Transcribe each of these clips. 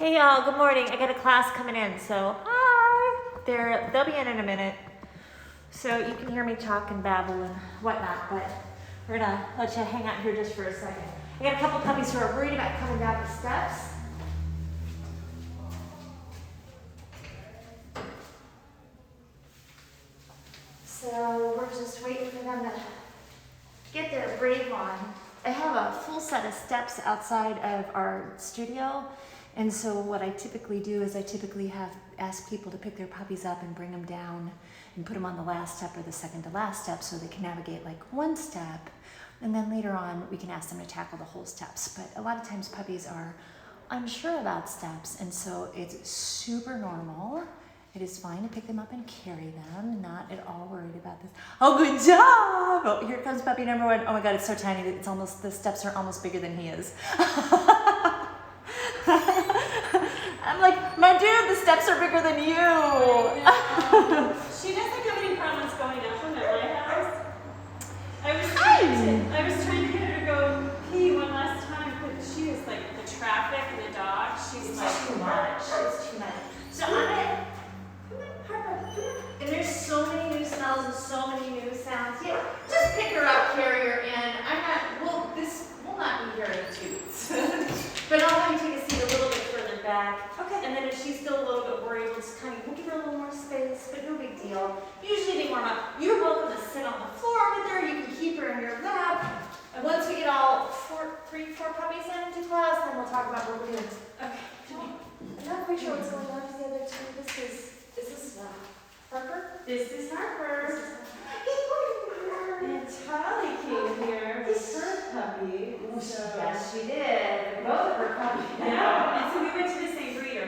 Hey y'all, good morning. I got a class coming in, so hi. They'll be in a minute. So you can hear me talk and babble and whatnot, but we're gonna let you hang out here just for a second. I got a couple puppies who are worried about coming down the steps. So we're just waiting for them to get their brave on. I have a full set of steps outside of our studio. And so what I typically do is I typically ask people to pick their puppies up and bring them down and put them on the last step or the second to last step so they can navigate like one step. And then later on, we can ask them to tackle the whole steps. But a lot of times puppies are unsure about steps. And so it's super normal. It is fine to pick them up and carry them, not at all worried about this. Oh, good job! Oh, here comes puppy number one. Oh my God, it's so tiny that the steps are almost bigger than he is. I'm like, my dude, the steps are bigger than you. She doesn't have any problems going up from at my house. I was trying to get her to go pee one last time, but she was like the traffic and the dog. She's like too much. It's too much. So I'm and there's so many new smells and so many new sounds. Yeah, just pick her up, carry her in. This will not be hearing toots. But I'll have you take a seat a little bit further back. Okay. And then if she's still a little bit worried, we'll give her a little more space, but no big deal. Usually they warm up. You're welcome to sit on the floor with her. You can keep her in your lap. And once we get all four puppies into class, then we'll talk about what we're doing. Okay. I'm not quite sure what's going on with the other two. This is Harper? This is Harper. And Tally came here with her puppy. Yes, she did. Both of her puppies. Yeah, and so we went to the same breeder.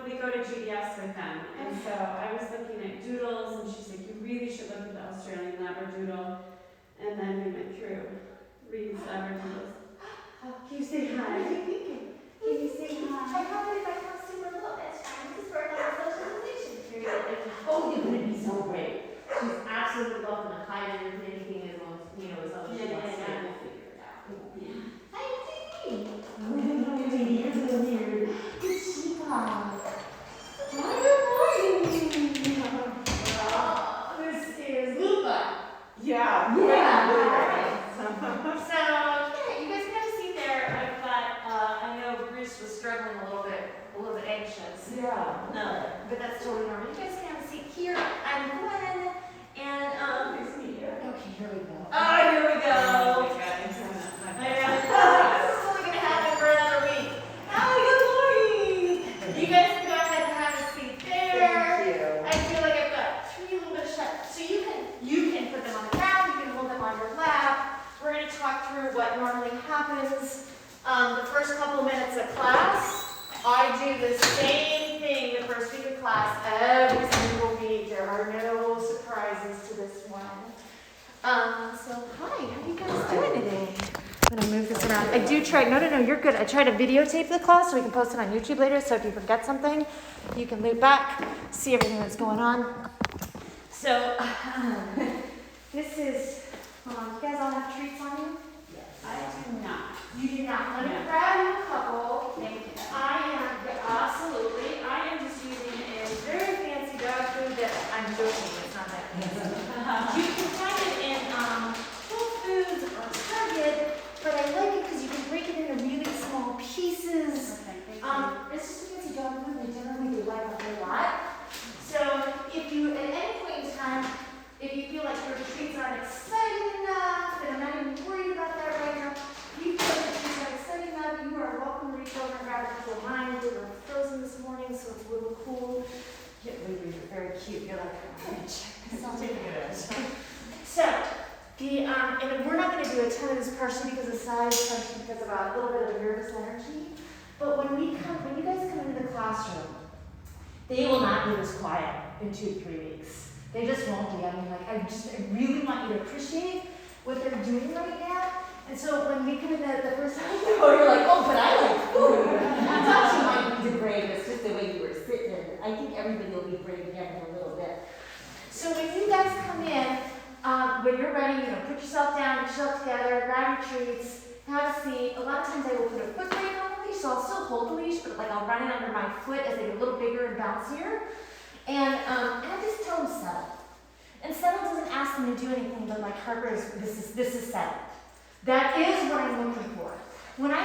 We go to GDS with them. And so I was looking at doodles, and she's like, you really should look at the Australian Labradoodle. And then we went through Reed's Labradoodles. Can you say hi? What are you thinking? Can you say hi? I have it if I come super little. It's fine. This is for our socialization period. Oh, you're gonna be so great. She's absolutely welcome to hide under anything as long as, as long as she wants to. We'll figure it out. Hi, Dee. You're so weird. Good sheepdog. This is Lupa. Yeah. So, you guys can have a seat there, but I know Bruce was struggling a little bit anxious. Yeah. But that's totally normal. You guys can have a seat here. I'm Gwen, and Okay, here we go. oh, here we go. Oh my God, I'm so This is only gonna happen for another week. Oh, good morning. You guys can go ahead and have a seat there. Thank you. I feel like I've got 3 little bit of shut. So you can put them on the ground, you can hold them on your lap. We're going to talk through what normally happens the first couple of minutes of class. I do the same thing the first week of class every single week. There are no surprises to this one. So hi, how are you guys doing today? I'm going to move this around. I do try, no, you're good. I try to videotape the class so we can post it on YouTube later. So if you forget something, you can loop back, see everything that's going on. So this is, you guys all have treats on you? Yes. I do not. You do not. Let me No. grab you a couple. Thank you. Absolutely. I am just using a very fancy dog food that I'm joking. It's not that fancy. You can find it in Whole Foods or Target, but I like it because you can break it into really small pieces. Okay, thank you. It's just a fancy dog food. They generally do like a whole lot. So if you, at any point in time, if you feel like your treats aren't exciting enough, and I'm not even worried about that right now, if you feel like your treats aren't exciting enough, you are welcome to reach over and grab a couple of mine. They were frozen this morning, so it's a little cool. Yeah, you're very cute. You're like, I'm gonna check this out. So, and we're not going to do a ton of this partially because of size, partially because of a little bit of nervous energy. But when you guys come into the classroom, they will not be this quiet in 2 to 3 weeks. They just won't be. I mean, like, I really want you to appreciate what they're doing right now. And so when we come in the first time, you're like, oh, but I like food. I thought you might be brave. It's just the way you were sitting. I think everybody will be brave again in a little bit. So when you guys come in, when you're ready, put yourself down, get yourself together, grab your treats, have a seat. A lot of times I will put a foot brake on the leash so I'll still hold the leash, but like I'll run it under my foot as they get a little bigger and bouncier. And I just tell them settle. And settle doesn't ask them to do anything, but like Harper is, this is settle. That is what I'm looking for. When I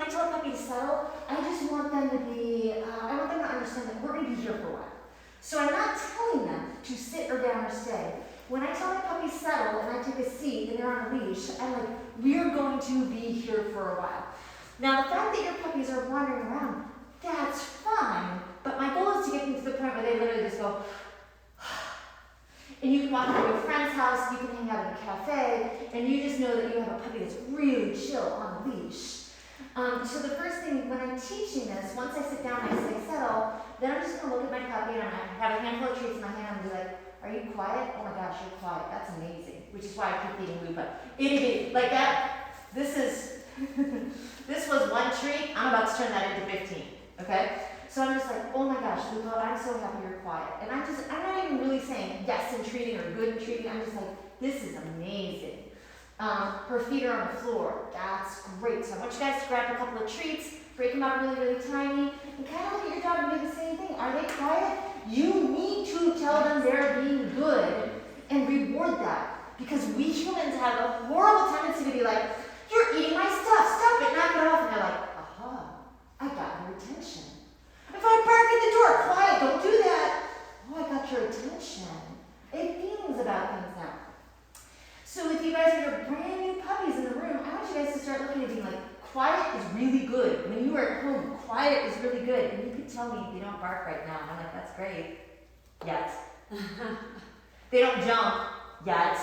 tell a puppy to settle, I just want them to be, I want them to understand that we're going to be here for a while. So I'm not telling them to sit or down or stay. When I tell my puppy settle and I take a seat and they're on a leash, I'm like, we're going to be here for a while. Now the fact that your puppies are wandering around, that's fine. But my goal is to get them to the point where they literally just go, and you can walk into your friend's house, you can hang out in a cafe, and you just know that you have a puppy that's really chill on a leash. So the first thing, when I'm teaching this, once I sit down and I say settle, then I'm just going to look at my puppy and I'm going to have a handful of treats in my hand and be like, are you quiet? Oh my gosh, you're quiet. That's amazing. Which is why I keep feeding Lupa. Itty bitty. Like that, this was one treat. I'm about to turn that into 15. Okay? So I'm just like, oh my gosh, Lupa, I'm so happy you're quiet. And I'm not even really saying yes in treating or good in treating. I'm just like, this is amazing. Her feet are on the floor. That's great. So I want you guys to grab a couple of treats, break them up really, really tiny, and kind of look at your dog and do the same thing. Are they quiet? You need to tell them they're being good and reward that. Because we humans have a horrible tendency to be like, you're eating my stuff, stop it, knock it off. And they're like, aha, I got your attention. If I bark at the door, quiet, don't do that. Oh, I got your attention. I have feelings about things now. So if you guys are brand new puppies in the room, I want you guys to start looking at being like, quiet is really good. When you are at home, quiet is really good. And you can tell me if you don't bark right now. I'm like, that's great. Yet. They don't jump. Yet.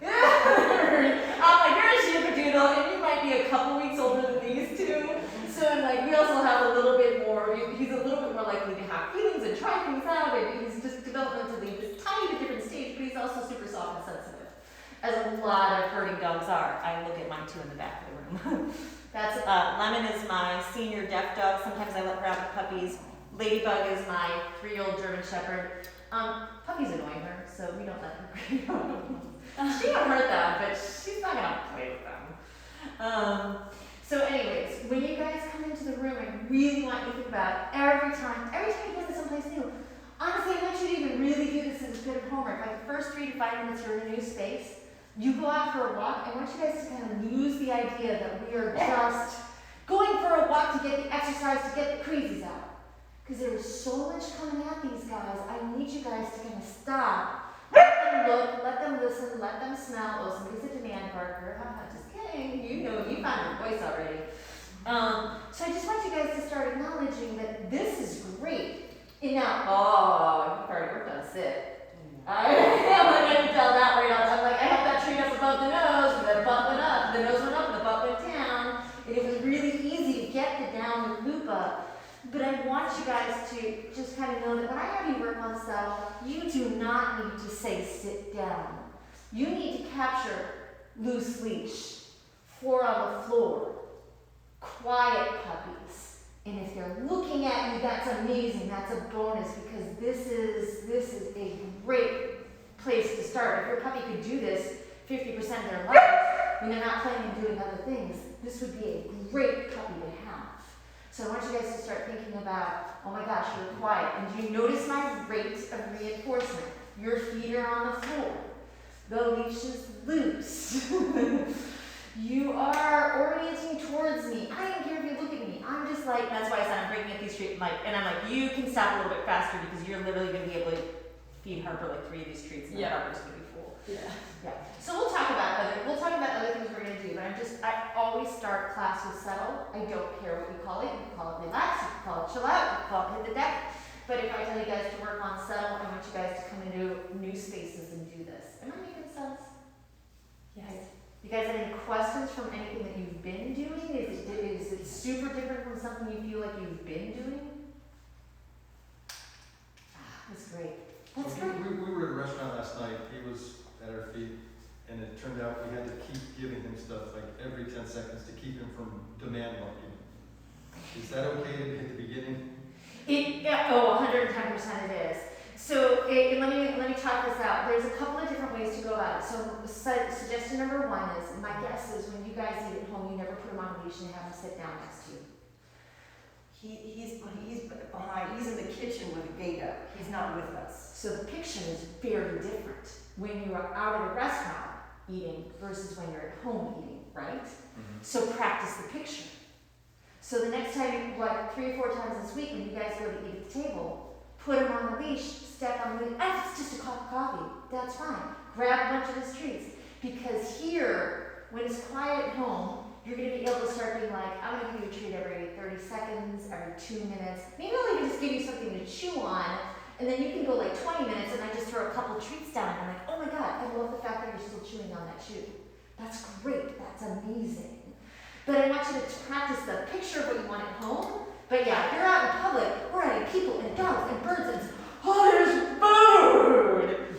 I'm like, you're a Sheepadoodle, and you might be a couple weeks older than these two. So like, we also have a little bit more, he's a little bit more likely to have feelings and try things out, and he's just developmentally this tiny bit different stage, but he's also super soft and sensitive. As a lot of herding dogs are. I look at mine too in the back of the room. That's Lemon is my senior deaf dog. Sometimes I let her have puppies. Ladybug is my 3-year-old German Shepherd. Puppies annoy her, so we don't let her play. She don't hurt them, but she's not gonna play with them. So anyways, when you guys come into the room, I really want you to think about every time you go to someplace new. Honestly, I want you to even really do this as a bit of homework. Like the first 3 to 5 minutes you're in a new space, you go out for a walk. I want you guys to kind of lose the idea that we are just going for a walk to get the exercise, to get the crazies out. Because there is so much coming at these guys. I need you guys to kind of stop. Let them look, let them listen, let them smell. Oh, somebody's a demand barker. I'm not just kidding. You know, you found your voice already. So I just want you guys to start acknowledging that this is great. And now, oh, you've already worked on sit. I'm going to tell that right off. I'm like, I have that treat up above the nose, and the butt went up, the nose went up, and the butt went down. And it was really easy to get the downward loop up. But I want you guys to just kind of know that when I have you work on stuff, you do not need to say sit down. You need to capture loose leash, 4 on the floor, quiet puppies. And if they're looking at you, that's amazing. That's a bonus because this is a great place to start. If your puppy could do this 50% of their life when they're not planning on doing other things, this would be a great puppy to have. So I want you guys to start thinking about, oh my gosh, you're quiet. And do you notice my rate of reinforcement? Your feet are on the floor. The leash is loose. You are orienting towards me. I don't care if you look at me. I'm just like, that's why I said I'm breaking up these treats. And I'm like, you can stop a little bit faster because you're literally going to be able to feed Harper like 3 of these treats and then Harper's going to be full. Yeah. So we'll talk about other things we're going to do. But I always start class with settle. I don't care what you call it. You can call it relax. You can call it chill out. You can call it hit the deck. But if I tell you guys to work on settle, I want you guys to come into new spaces and do this. Am I making sense? Yes. You guys have any questions from anything that you've been doing? Is it super different from something you feel like you've been doing? That's great. That's great. We were at a restaurant last night. He was at our feet, and it turned out we had to keep giving him stuff like every 10 seconds to keep him from demand barking. Is that okay at the beginning? 110% it is. So let me talk this out. There's a couple of different ways to go about it. So suggestion number 1 is, my guess is when you guys eat at home, you never put them on a leash and have them sit down next to you. He's behind, he's in the kitchen with a gate up, he's not with us. So the picture is very different when you are out at a restaurant eating versus when you're at home eating, right? So practice the picture. So the next time, like 3 or 4 times this week, when you guys go to eat at the table, put him on the leash, step on the leash. And if it's just a cup of coffee, that's fine. Grab a bunch of his treats. Because here, when it's quiet at home, you're going to be able to start being like, I'm going to give you a treat every 30 seconds, every 2 minutes. Maybe I'll even just give you something to chew on, and then you can go like 20 minutes and I just throw a couple treats down and I'm like, oh my God, I love the fact that you're still chewing on that chew. That's great, that's amazing. But I want you to practice the picture of what you want at home. But yeah, if you're out in public, we're having people and dogs and birds and oh, there's food.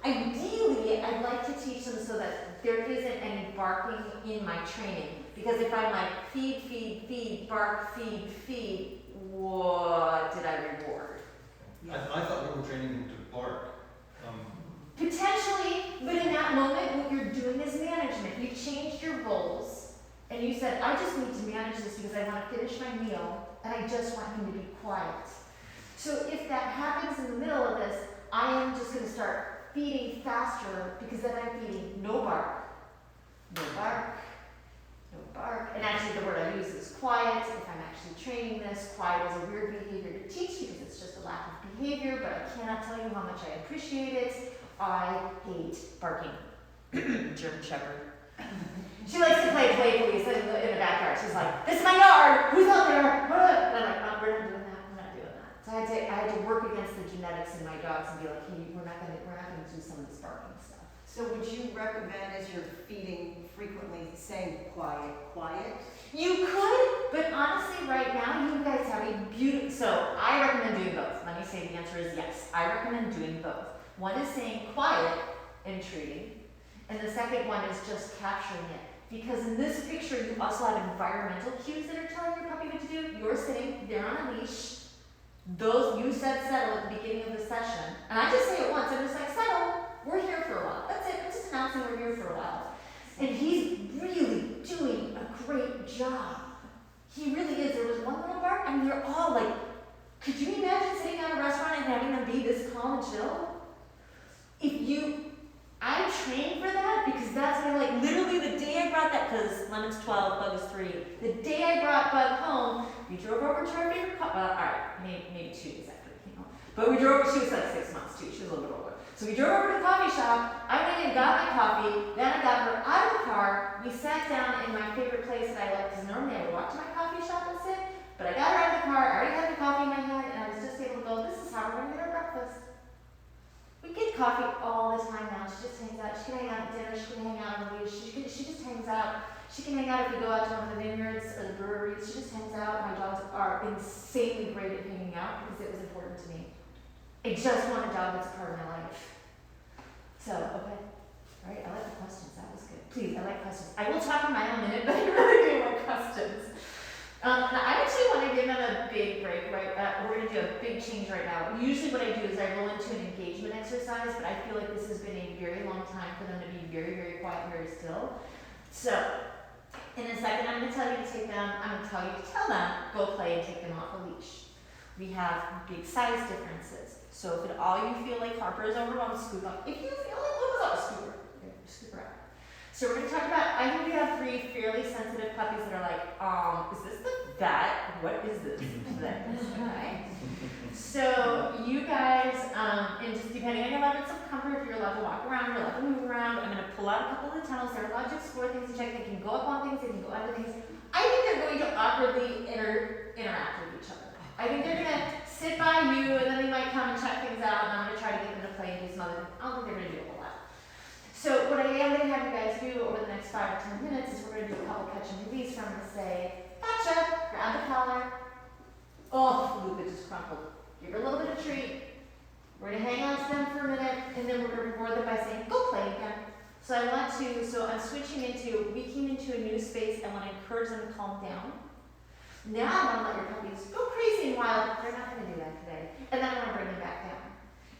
Ideally, I'd like to teach them so that there isn't any barking in my training. Because if I'm like, feed, feed, feed, bark, feed, feed, what did I reward? I thought we were training him to bark. Potentially, but in that moment, what you're doing is management. You changed your roles, and you said, I just need to manage this because I want to finish my meal, and I just want him to be quiet. So if that happens in the middle of this, I am just going to start feeding faster, because then I'm feeding no bark, no bark, no bark. And actually the word I use is quiet. If I'm actually training this, quiet is a weird behavior to teach because it's just a lack of behavior, but I cannot tell you how much I appreciate it. I hate barking. German Shepherd. She likes to play police in the backyard. She's like, this is my yard, who's out there? And I'm like, oh, we're not doing that, we're not doing that. So I had to work against the genetics in my dogs and be like, hey, we're not gonna do some of this barking stuff. So would you recommend as you're feeding frequently saying quiet, quiet? You could, but honestly right now you guys have a beautiful, so I recommend doing both. Let me say the answer is yes. I recommend doing both. One is saying quiet and treating, and the second one is just capturing it. Because in this picture, you also have environmental cues that are telling your puppy what to do. You're sitting there on a leash. Those, you said settle at the beginning of the session. And I just say it once, I'm just like, settle, we're here for a while. That's it, I'm just announcing we're here for a while. And he's really doing a great job. He really is. There was one little bark, I mean, they're all like, could you imagine sitting at a restaurant and having them be this calm and chill? I trained for that because that's when, like, literally the day I brought that, because Lemon's 12, Bug is 3. The day I brought Bug home, we drove over to our favorite coffee, well, alright, maybe 2 days after we came home. But we drove, she was like 6 months too, she was a little bit older. So we drove over to the coffee shop, I went and got my coffee, then I got her out of the car, we sat down in my favorite place that I like, because normally I would walk to my coffee shop and sit, but I got her out of the car, I already had the coffee in my hand, and I was just able to go, this is how we're going to get our breakfast. We get coffee all the time now. She just hangs out. She can hang out at dinner. She can hang out on the leash. She just hangs out. She can hang out if we go out to one of the vineyards or the breweries. She just hangs out. My dogs are insanely great at hanging out because it was important to me. I just want a dog that's a part of my life. So, okay. All right, I like the questions. That was good. Please, I like questions. I will talk in my own minute, but I really do like questions. I actually want to give them a big break, right? We're going to do a big change right now. Usually what I do is I roll into an engagement exercise, but I feel like this has been a very long time for them to be very, very quiet and very still. So, in a second, I'm going to tell you to take them, I'm going to tell you to tell them, go play and take them off a leash. We have big size differences. So if at all you feel like Harper is overwhelmed, scoop up. If you feel like Luna's out, scoop her. Okay, scoop her out. So we're going to talk about, I think we have 3 fairly sensitive puppies that are like, is this the vet? What is this thing? Okay. So you guys, and just depending on your levels of comfort, if you're allowed to walk around, you're allowed to move around. I'm going to pull out a couple of the tunnels. They're allowed to explore things and check. They can go up on things, they can go under things. I think they're going to awkwardly interact with each other. I think they're going to sit by you, and then they might come and check things out, and I'm going to try to get them to play and do some other things. I don't think they're going to do a whole lot. So what I am going to have you guys do over the next 5 or 10 minutes is we're going to do a couple catch and release from to say, gotcha, grab the collar. Oh, Luca just crumpled. Give her a little bit of treat. We're going to hang on to them for a minute, and then we're going to reward them by saying, go play again. So I'm switching into, we came into a new space, I want to encourage them to calm down. Now I want to let your puppies go crazy and wild. They're not going to do that today. And then I want to bring them back down.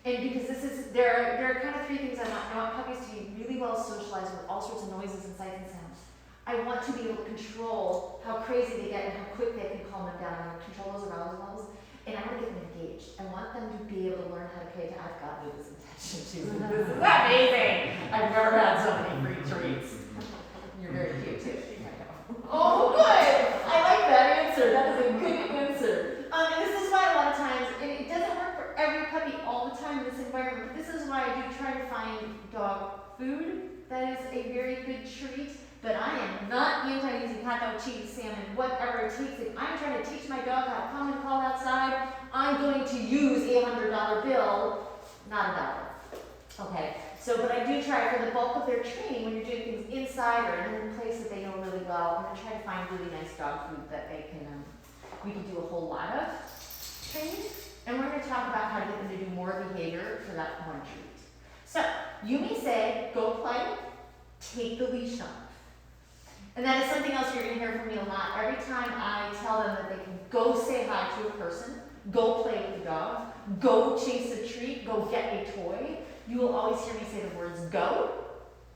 And because there are kind of 3 things I want. I want puppies to be really well socialized with all sorts of noises and sights and sounds. I want to be able to control how crazy they get and how quick they can calm them down and control those arousal levels. And I want to get them engaged. I want them to be able to learn how to pay attention. I've got this attention too. This is amazing. I've never had so many free treats. You're very cute too. Oh, good. I like that answer. That is a good answer. And this is why a lot of times, and it doesn't work for every puppy all the time in this environment, but this is why I do try to find dog food that is a very good treat. But I am not anti-using hot dog, cheese, salmon, whatever it takes. If I'm trying to teach my dog how to come and call outside, I'm going to use a $100 bill, not a dollar. Okay, so but I do try for the bulk of their training, when you're doing things inside or in a place that they know really well, I'm going to try to find really nice dog food that they can, we can do a whole lot of training. And we're going to talk about how to get them to do more behavior for that one treat. So, you may say, go play, take the leash off. And that is something else you're going to hear from me a lot. Every time I tell them that they can go say hi to a person, go play with the dog, go chase a treat, go get a toy, you will always hear me say the words go,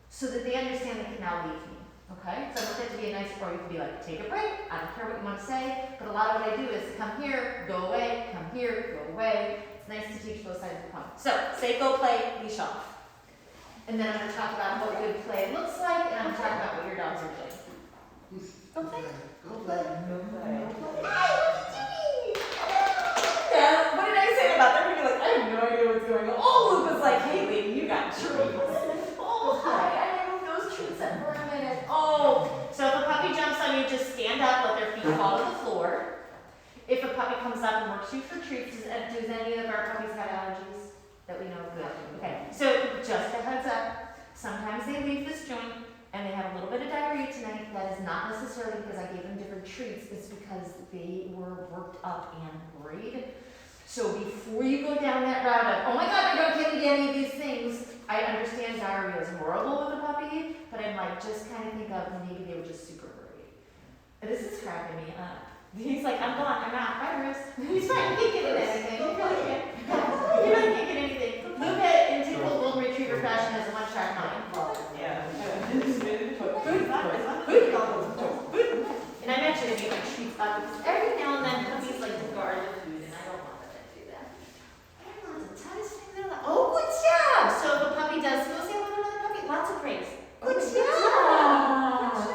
so that they understand they can now leave me. Okay? So I want that to be a nice, or you can be like, take a break, I don't care what you want to say, but a lot of what I do is come here, go away, come here, go away. It's nice to teach both sides of the coin. So, say go play, leash off. And then I'm going to talk about what good play looks like, and I'm going to talk about what your dogs are doing. Go play. Go play. Yeah, what did I say about that? They're gonna be like, I have no idea what's going on. Oh, Luke was like, hey lady, you got treats. Oh, hi, I moved those treats up for a minute. Oh, so if a puppy jumps on you, just stand up, let their feet fall to the floor. If a puppy comes up and works you for treats, does any of our puppies have allergies that we know? Good. Okay, so just a heads up, sometimes they leave this joint and they have a little bit of diarrhea tonight. That is not necessarily because I gave them different treats. It's because they were worked up and worried. So before you go down that route of, oh my God, I don't get into any of these things, I understand diarrhea is horrible with a puppy, but I'm like, just kind of think of maybe they were just super worried. And this is cracking me up. He's like, I'm gone, I'm out. Bye, Bruce. He's fine, he can't get into anything. He really can't. He really can't get anything. Luca, in typical golden retriever fashion, has a one-track mind. Yeah. And I mentioned if you like treats up, because every now and then puppies like to guard the food, and I don't want them to do that. I don't know, it's the toughest thing they're like, oh, good job! So if a puppy does go say hello to another puppy, lots of praise. Good job!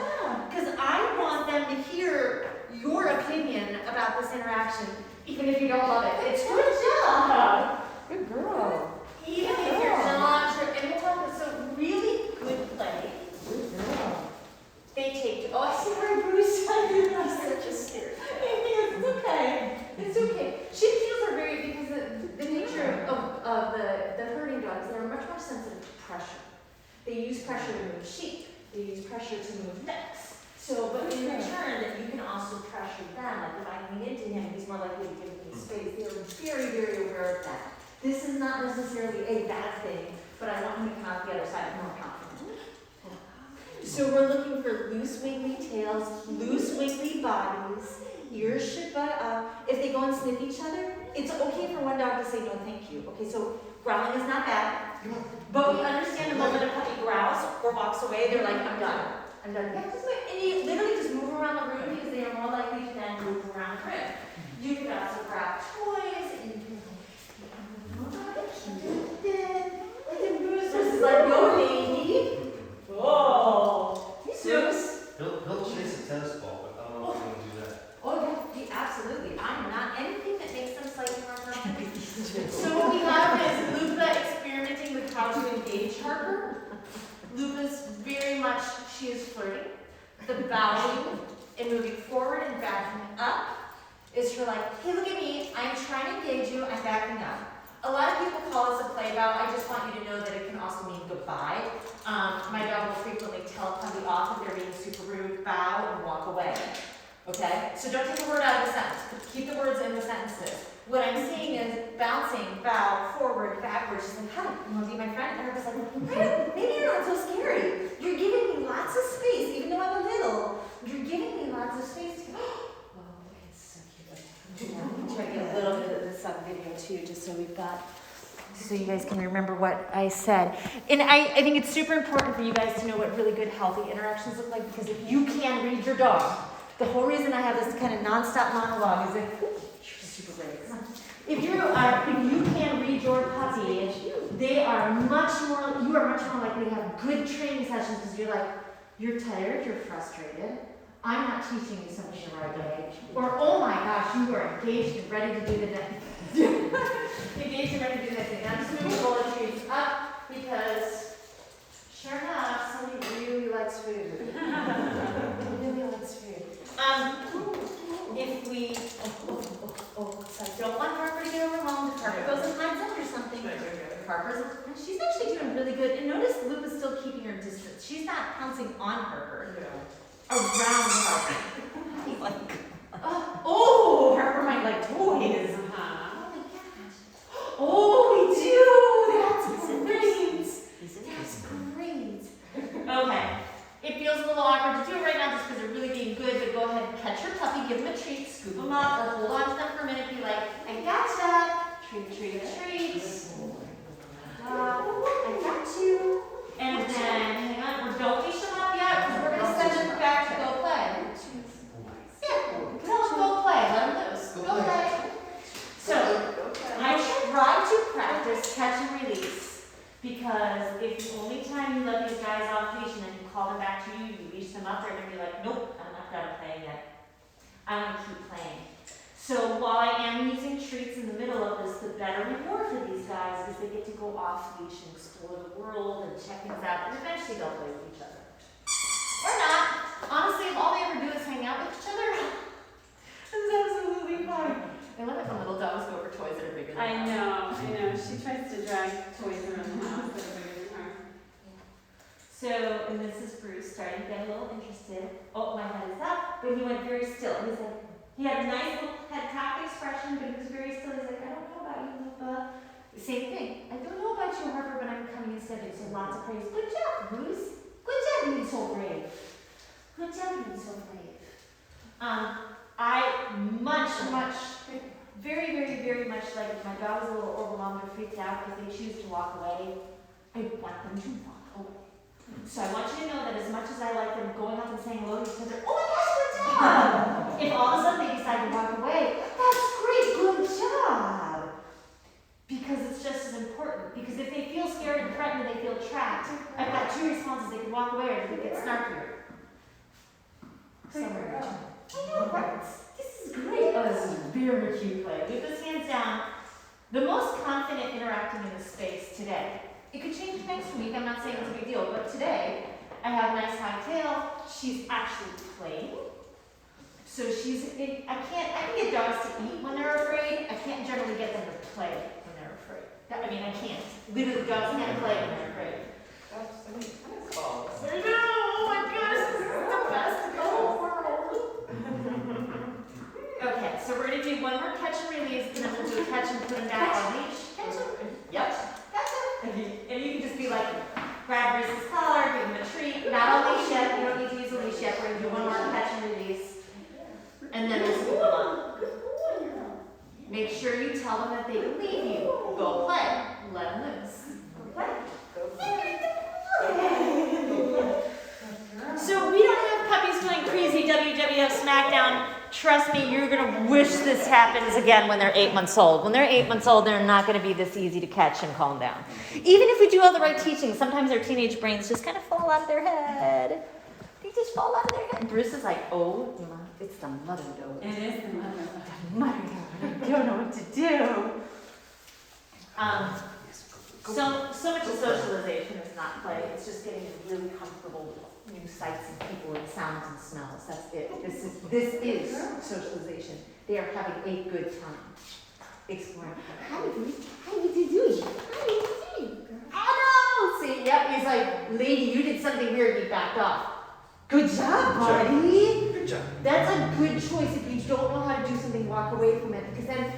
Because I want them to hear your opinion about this interaction, even if you don't love it. It's good job! Good girl. Even if you're not sure, and we'll talk about, so really good play. Good girl. They take, oh, I see where Bruce, I'm such a scared. It's okay. It's okay. Sheepdoodles are very, because the nature of the herding dogs, they're much more sensitive to pressure. They use pressure to move sheep. They use pressure to move ducks. So, but in return, that you can also pressure them. Like if I lean into him, he's more likely to give me space. They are very, very aware of that. This is not necessarily a bad thing, but I want him to come out the other side more confident. So we're looking for loose wiggly tails, loose wiggly bodies, ears should butt up. If they go and sniff each other, it's okay for one dog to say no thank you. Okay, so growling is not bad, but we understand the moment a puppy growls or walks away, they're like, I'm done. I'm done. Yeah, just wait. And you literally just move around the room because they are more likely to then move around the room. You can also grab toys and you can this is like, go baby. Oh. Zeus. He'll chase a tennis ball, but I don't know if he's gonna do that. Oh, yeah, absolutely. I'm not anything that makes them slightly more confident. So what we have is Luca experimenting with how to engage Harper. Luca's very much, she is flirting. The bowing and moving forward and backing up is her like, hey, look at me. I'm trying to engage you. I'm backing up. A lot of people call this a play bow. I just want you to know that it can also mean goodbye. My dog will frequently tell a puppy off if they're being super rude, bow, and walk away. Okay? So don't take a word out of the sentence. Keep the words in the sentences. What I'm seeing is bouncing, bow, forward, backwards. She's like, hi, you want to be my friend? And I was like, maybe you're not so scary. You're giving me lots of space, even though I'm a little. You're giving me lots of space to go, oh, it's so cute. I'm trying to get a little bit of this on video too, just so we've got so you guys can remember what I said. And I think it's super important for you guys to know what really good, healthy interactions look like, because if you can read your dog, the whole reason I have this kind of nonstop monologue is that you're super brave. If you can read your puppy, you are much more likely to have good training sessions because you're tired, you're frustrated. I'm not teaching you something the right way. Or, oh my gosh, you are engaged and ready to do the next engaged and ready to do the next thing. I'm just moving roller trees up because, sure enough, somebody really likes food. Really likes food. If we, so I don't want Harper to get overwhelmed. If Harper goes and hides under something, and she's actually doing really good. And notice Luke is still keeping her distance. She's not pouncing on Harper. Around Harper. Harper might like toys. Oh, we do. That's great. That's great. Okay. It feels a little awkward to do it right now just because they're really being good, but go ahead and catch your puppy, give them a treat, scoop them up, or hold on to them for a minute, be like, I gotcha. Treat. I got you. And then, hang on, don't leash them up yet, because we're going to send them back to go play. Yeah, tell them go play, let them loose. Go play. So, I try to practice catch and release, because if the only time you let these guys off leash and then you call them back to you, you leash them up, they're going to be like, nope, I'm not done playing yet. I want to keep playing. So while I am using treats in the middle of this, the better reward for these guys is they get to go off leash and explore the world and check things out, and eventually they'll play with each other. Or not. Honestly, if all they ever do is hang out with each other, it's absolutely fine. I love it when little dogs go for toys that are bigger than I know. She tries to drag toys around the house that are bigger than her. So, and this is Bruce starting to get a little interested. Oh, my head is up, but he went very still. He's like, he had a nice little head tapped expression, but he was very still. He's like, I don't know about you, Lupa. Same thing. I don't know about you, Harper, but I'm coming instead of you. So lots of praise. Good job, Bruce. Good job being so brave. Good job being so brave. I very much like if my dog is a little overwhelmed or freaked out because they choose to walk away, I want them to walk away. So I want you to know that as much as I like them going up and saying hello to each other, oh my gosh, good job! If all of a sudden they decide to walk away, that's great, good job! Because it's just as important. Because if they feel scared and threatened and they feel trapped, I've got two responses. They can walk away or they can get snarkier. Somewhere in between. I know, right? This is great. Oh, this is very cute play. With this hands down, the most confident interacting in this space today. It could change next week. I'm not saying it's a big deal, but today I have a nice high tail. She's actually playing. So I can get dogs to eat when they're afraid. I can't generally get them to play when they're afraid. I can't. Literally, dogs can't play when they're afraid. I know. Oh my gosh, this is the best in the whole world. Okay, so we're gonna do one more catch and release, and then we'll do a catch and put them back on leash. Catch them. Yep. Catch them. And you can just be like, grab Reese's collar, give him a treat. Not on leash yet. You don't need to use a leash yet. We're gonna do one more catch and release, and then we'll scoop them up. Make sure you tell them that they can leave you. Go play. Let them loose. Go play. So we don't have puppies going crazy WWF SmackDown. Trust me, you're gonna wish this happens again when they're 8 months old. When they're 8 months old, they're not gonna be this easy to catch and calm down. Even if we do all the right teaching, sometimes their teenage brains just kind of fall out of their head. They just fall out of their head. Bruce is like, oh, it's the mother dog. It is the mother. The mother dog. I don't know what to do. So much of socialization is not play. It's just getting really comfortable with new sights and people and sounds and smells. That's it. This is socialization. They are having a good time. Exploring. How are you doing? Oh no! See, yep, he's like, lady, you did something weird, he backed off. Good job, buddy. Good job. That's a good choice. If you don't know how to do something, walk away from it. Because then,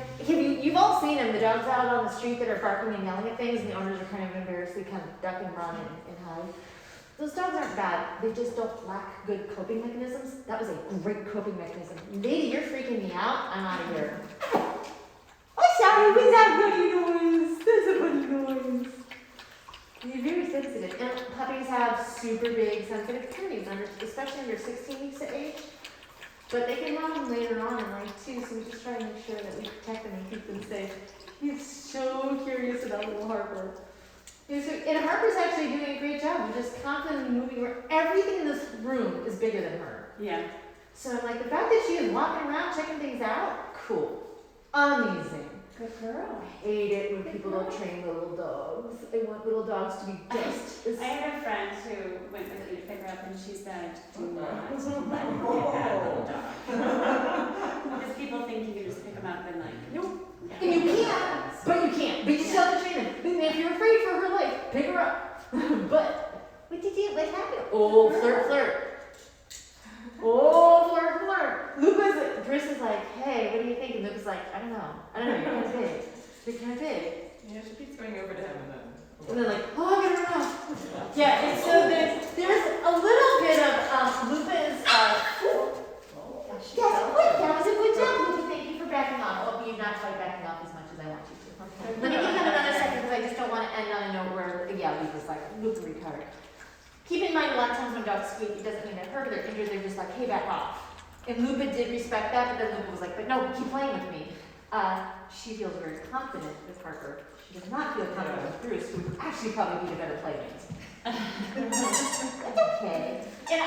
you've all seen them, the dogs out on the street that are barking and yelling at things, and the owners are kind of embarrassed. They kind of duck and run and hide. Those dogs aren't bad. They just don't lack good coping mechanisms. That was a great coping mechanism. Lady, you're freaking me out. I'm out of here. Oh, sorry, was that really noise? That's a funny noise. You're very sensitive. And puppies have super big sensitive tummies, especially under 16 weeks of age. But they can have them later on in life too, so we just try to make sure that we protect them and keep them safe. He's so curious about little Harper. And Harper's actually doing a great job of just confidently moving where everything in this room is bigger than her. Yeah. So I'm like, the fact that she is walking around checking things out, cool. Amazing. Good girl. I hate it when people don't train little dogs. I want little dogs to be just as... I had a friend who went with me to pick her up, and she said, "Do not let me get that little dog." Because people think you can just pick them up and like, Nope. And you can't, but you can't. But you still have to train them. And if you're afraid for her life, pick her up. But what did you? What happened? Oh, flirt. Oh, flirt. Bruce is like, hey, what do you think? And Luca's like, I don't know. You're kind of big. You're kind of big. Yeah, she keeps going over to him and then. And then like, oh, I'm gonna run off. Yeah, and so there's a little bit of Luca's. Yes, good. That was a good job, Luca. Thank you for backing off. Oh, you're not quite backing off as much as I want you to. Let me give them another second because I just don't want to end on a note where, yeah, Luca's like, Luca recovered. Keep in mind, a lot of times when dogs squeak, it doesn't mean they're hurt or they're injured. They're just like, hey, back off. And Luca did respect that, but then Luca was like, but no, keep playing with me. She feels very confident with Harper. She does not feel confident with Bruce, who would actually probably be the better playmate. It's okay. And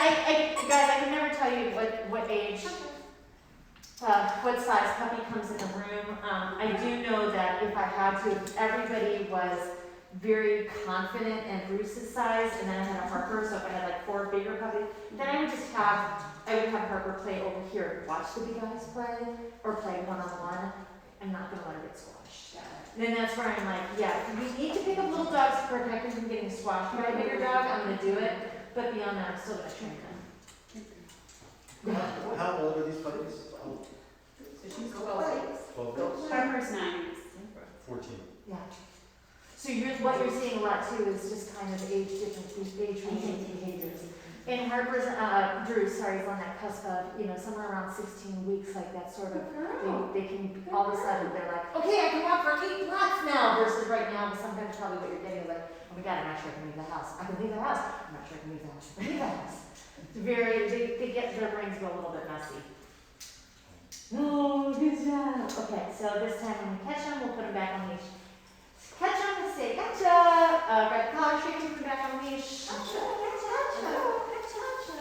guys, I can never tell you what age, what size puppy comes in the room. I do know that if I had to, if everybody was very confident and Bruce's size, and then I had a Harper, so if I had like 4 bigger puppies, then I would have Harper play over here, watch the big guys play, or play one-on-one. I'm not gonna let her get squashed. Then that's where I'm like, yeah, we need to pick up little dogs to protect them from getting squashed by a bigger dog, I'm gonna do it, but beyond that, I'm still gonna train them. How old are these puppies? So she's 12 weeks. 12 weeks? Harper's 9 weeks. 14. Yeah. So what you're seeing a lot too is just kind of age differences, age-related behaviors. And Harper's, Bruce, sorry, is on that cusp of, somewhere around 16 weeks, like that sort of, they can, all of a sudden, they're like, okay, I can walk for 8 blocks now, versus right now, sometimes probably what you're getting is like, oh my God, I'm not sure I can leave the house. I can leave the house. I'm not sure I can leave the house. I can leave the house. It's they get, their brains go a little bit messy. Oh, good job. Okay, so this time when we catch them, we'll put them back on leash. Catch them and say, gotcha. Grab the collar, shake them, put them back on leash.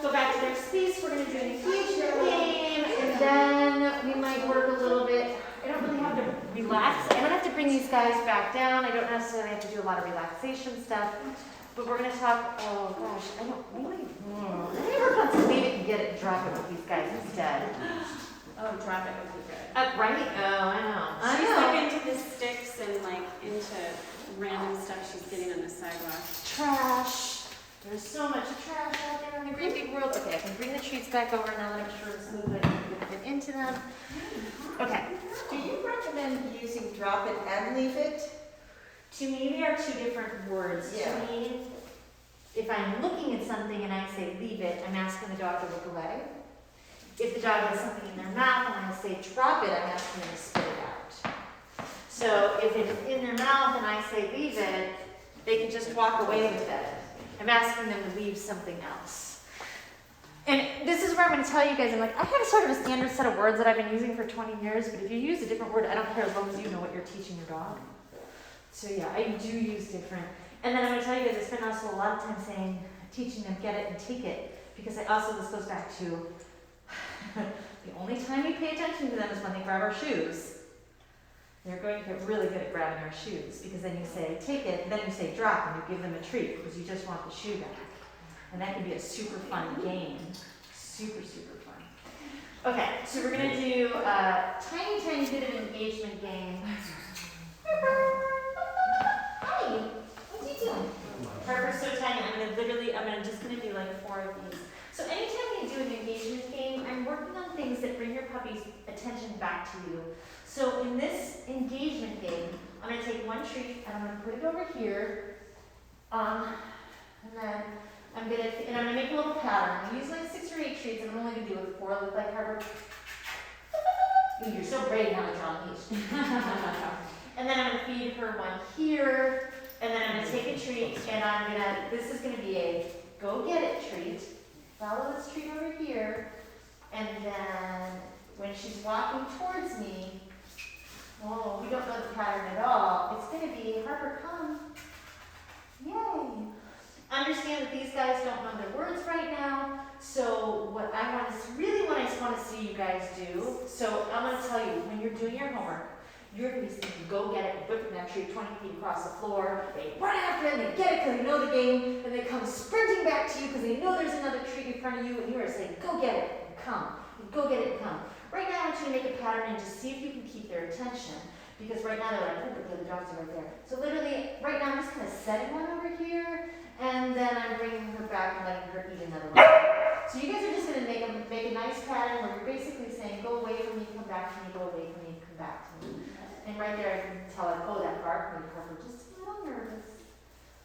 Go back to their space. We're going to do an engagement game, and then we might work a little bit. I don't really have to relax. I don't have to bring these guys back down. I don't necessarily have to do a lot of relaxation stuff. But we're going to talk. Oh gosh, we might work on some maybe can get it and drop it with these guys instead. Oh, drop it would be good. Right? Oh, I know. She's like into the sticks and like into random stuff she's getting on the sidewalk. Trash. There's so much trash out there in the great big world. Okay, I can bring the treats back over now that I'm sure it's smooth and I can get into them. Okay. Do you recommend using drop it and leave it? To me, they are 2 different words. Yeah. To me, if I'm looking at something and I say leave it, I'm asking the dog to look away. If the dog has something in their mouth and I say drop it, I'm asking them to spit it out. So if it's in their mouth and I say leave it, they can just walk away with it. I'm asking them to leave something else. And this is where I'm going to tell you guys, I'm like, I have sort of a standard set of words that I've been using for 20 years, but if you use a different word, I don't care as long as you know what you're teaching your dog. So yeah, I do use different. And then I'm going to tell you guys, I spend also a lot of time saying, teaching them get it and take it, because this goes back to the only time we pay attention to them is when they grab our shoes. They're going to get really good at grabbing our shoes, because then you say, take it, and then you say drop, and you give them a treat, because you just want the shoe back. And that can be a super fun game. Super, super fun. Okay, so we're going to do a tiny, tiny bit of an engagement game. Hi, what are you doing? Harper's so tiny, I'm just going to do like 4 of these. So anytime you do an engagement game, I'm working on things that bring your puppy's attention back to you. So in this engagement game, I'm going to take 1 treat and I'm going to put it over here. And then I'm going to make a little pattern. I'm going to use like 6 or 8 treats, and I'm only going to do like 4 like Harper. Ooh, you're so brave now that you're on leash. And then I'm gonna feed her one here, and then I'm gonna take a treat, and this is gonna be a go get it treat. Follow this treat over here, and then when she's walking towards me, oh, we don't know the pattern at all. It's gonna be Harper, come. Yay. Understand that these guys don't know their words right now, so what I want to see you guys do, so I'm going to tell you, when you're doing your homework, you're going to be thinking, go get it, whipping that tree 20 feet across the floor, they run after it, and they get it because they know the game, and they come sprinting back to you because they know there's another tree in front of you, and you are saying, go get it, and come, and go get it, and come. Right now I want you to make a pattern and just see if you can keep their attention. Because right now they're like, oh, but the dogs are right there. So literally, right now I'm just kind of setting one over here, and then I'm bringing her back and letting her eat another one. So you guys are just going to make a nice pattern where you're basically saying, go away from me, come back to me, go away from me, come back to me. And right there I can tell her, oh, that bark made her just a little nervous.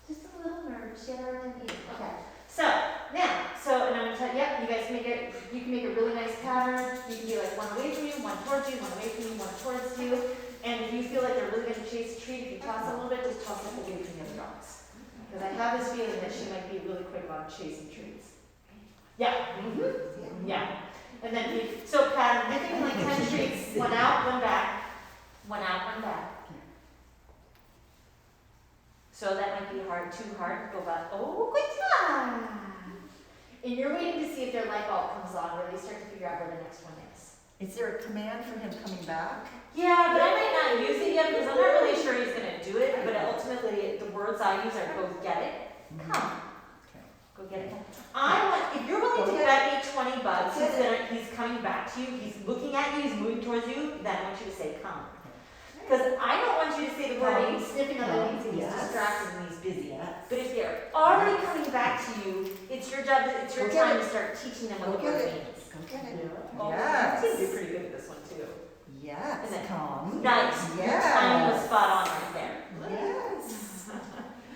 Just a little nervous. She had a hard time eating. Okay. So now, and I'm going to tell you, yep, you guys you can make a really nice pattern. You can be like one away from you, one towards you, one away from you, one towards you. And if you feel like they're really going to chase a treat, if you toss a little bit, just toss it away from the other dogs. Because I have this feeling that she might be really quick on chasing treats. Yeah. Mm-hmm. Yeah. And then so pattern, I think like 10 treats, one out, one back, one out, one back. So that might be too hard to go back. Oh, good job. And you're waiting to see if their light bulb comes on, where they start to figure out where the next one is. Is there a command for him coming back? Yeah, but I might not use it yet because I'm not really sure he's going to do it. But ultimately, the words I use are go get it, come. Go get it. If you're willing to bet me $20, he's coming back to you, he's looking at you, he's moving towards you, then I want you to say come. Because I don't want you to say the word and he's sniffing other things and he's distracted and he's busy. But if they're already coming back to you, it's your job, it's your time to start teaching them what the word means. Go get it. Oh, Yes. He's going to be pretty good at this one too. Yes. Isn't it? Come. Nice. Yes. Your time was spot on right there. Yes.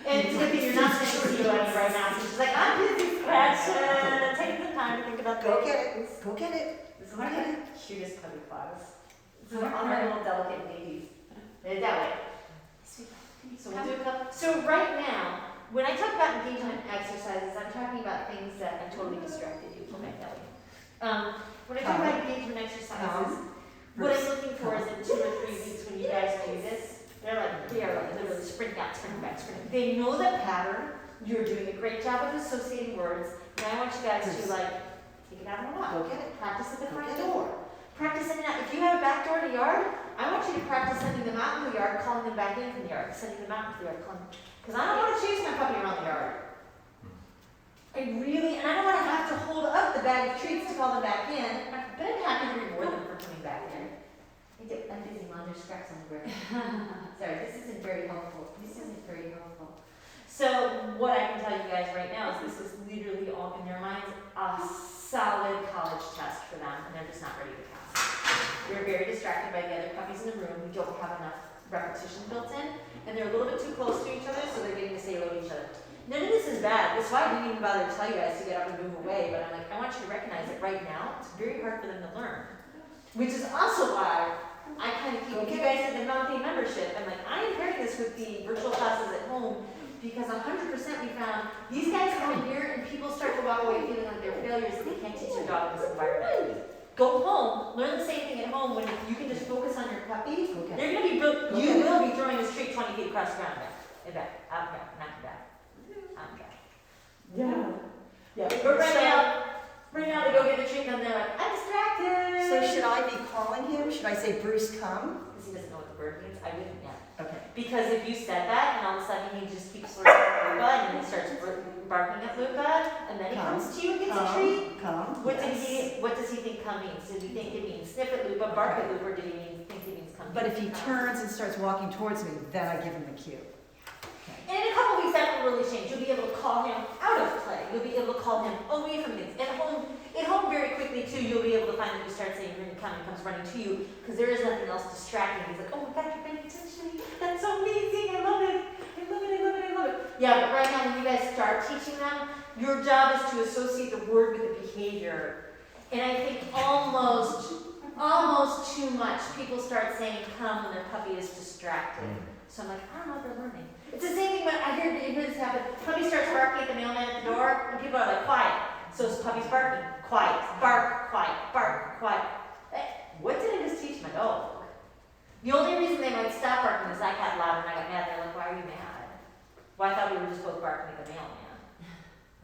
And it's good that you're not saying to you right now. So she's like, I'm busy scratching. Taking the time to think about Go things. get it. Go get it. This is one of the cutest puppy claws. So they're on their little delicate babies. They're that way. So we'll do a couple. So right now, when I talk about engagement exercises, I'm talking about things that I totally distracted you. Okay, that way. When I talk about engagement exercises, what I'm looking for is in 2 or 3 weeks when you guys do this, they are like literally sprinting out, sprinting back, sprinting. They know the pattern. You're doing a great job of associating words. And I want you guys to take it out on a walk. Go get it. Practice at the front Go get it. door. Practice sending out. If you have a back door to the yard, I want you to practice sending them out in the yard, calling them back in from the yard, sending them out into the yard, calling them. Because I don't want to chase my puppy around the yard. And I don't want to have to hold up the bag of treats to call them back in, but I'm happy to reward them for coming back in. I'm busy, Mom. There's scraps on the ground. Sorry, this isn't very helpful. So what I can tell you guys right now is this is literally all in their minds a solid college test for them, and they're just not ready to pass. They're very distracted by the other puppies in the room who don't have enough repetition built in, and they're a little bit too close to each other, so they're getting to say hello to each other. None of this is bad. That's why I didn't even bother to tell you guys to get up and move away, but I'm like, I want you to recognize that right now, it's very hard for them to learn. Which is also why I kind of keep you guys in the monthly membership. I'm like, I am pairing this with the virtual classes at home because 100% we found these guys come in here and people start to walk away feeling like they're failures and they can't teach their dog in this environment. Go home, learn the same thing at home when you can just focus on your puppy. They're going to be, you will be throwing this treat 20 feet across the ground back. Out back, not back. Out back. Yeah. But right now they go get the treat and they're like, I'm distracted. So should I be calling him? Should I say, Bruce, come? Because he doesn't know what the word means. I wouldn't yet. Okay. Because if you said that and all of a sudden he just keeps looking at Luca and then he starts barking at Luca and then he comes to you and gets a treat. Come. What does he think come means? Does he think it means sniff at Luca, bark at Luca, or did he think it means come? But if he turns and starts walking towards me, then I give him the cue. And in a couple weeks that will really change. You'll be able to call him out of play. You'll be able to call him away from things. At home very quickly too, you'll be able to find that you start saying when he comes running to you because there is nothing else distracting. He's like, oh my God, you're paying attention to me. That's so amazing. I love it. Yeah, but right now when you guys start teaching them, your job is to associate the word with the behavior. And I think almost too much, people start saying come when their puppy is distracted. So I'm like, I don't know if they're learning. It's the same thing when I hear this happen. Puppy starts barking at the mailman at the door, and people are like, quiet. So puppy's barking, quiet, bark, quiet, bark, quiet. What did I just teach my dog? The only reason they might stop barking is I got loud and I got mad. They're like, why are you mad? Well, I thought we were just both barking at the mailman.